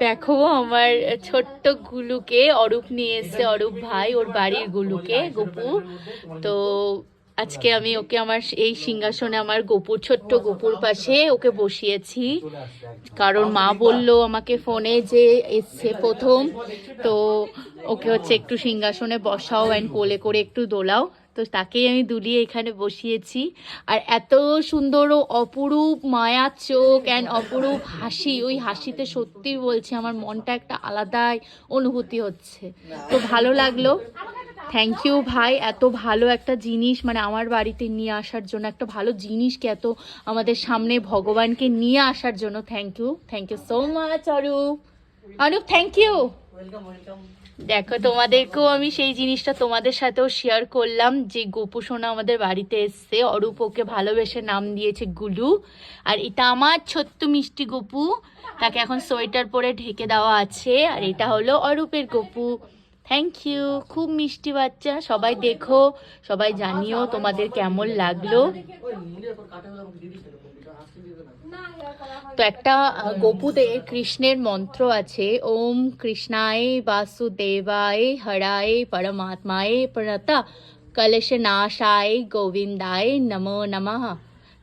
দেখো আমার ছোট্ট গুলুকে অরূপ নিয়ে এসছে, অরূপ ভাই ওর বাড়ির গুলুকে, গপু। তো আজকে আমি ওকে আমার এই সিংহাসনে আমার গপুর, ছোট্ট গপুর পাশে ওকে বসিয়েছি। কারণ মা বলল আমাকে ফোনে যে এসছে প্রথম, তো ওকে হচ্ছে একটু সিংহাসনে বসাও অ্যান্ড কোলে করে একটু দোলাও। তো তাকেই আমি দুলিয়ে এখানে বসিয়েছি। আর এত সুন্দর ও অপরূপ মায়ার চোখ অ্যান্ড অপরূপ হাসি, ওই হাসিতে সত্যি বলছি আমার মনটা একটা আলাদাই অনুভূতি হচ্ছে। তো ভালো লাগলো। থ্যাংক ইউ ভাই, এত ভালো একটা জিনিস মানে আমার বাড়িতে নিয়ে আসার জন্য, একটা ভালো জিনিসকে এত আমাদের সামনে ভগবানকে নিয়ে আসার জন্য। Thank you so much Arup. Arup thank you. দেখো তোমাদেরকেও আমি সেই জিনিসটা তোমাদের সাথেও শেয়ার করলাম যে গপু সোনা আমাদের বাড়িতে এসছে। অরূপ ওকে ভালোবেসে নাম দিয়েছে গুলু। আর এটা আমার ছোট্ট মিষ্টি গপু, তাকে এখন সোয়েটার পরে ঢেকে দেওয়া আছে। আর এটা হলো অরূপের গপু। থ্যাংক ইউ, খুব মিষ্টি বাচ্চা। সবাই দেখো, সবাই জানিও তোমাদের কেমন লাগলো। তো একটা গোপুতে কৃষ্ণের মন্ত্র আছে, ওম কৃষ্ণায় বাসুদেবায় হরায় পরমাত্মায় প্রণত কলশ নাশায় গোবিন্দায় নমো নমঃ।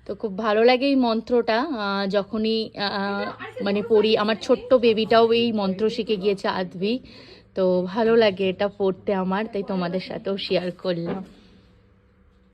তো খুব ভালো লাগে এই মন্ত্রটা। যখনই মানে পড়ি, আমার ছোট্ট বেবিটাও এই মন্ত্র শিখে গিয়েছে আদ্বি। তো ভালো লাগে এটা পড়তে আমার, তাই তোমাদের সাথেও শেয়ার করলাম।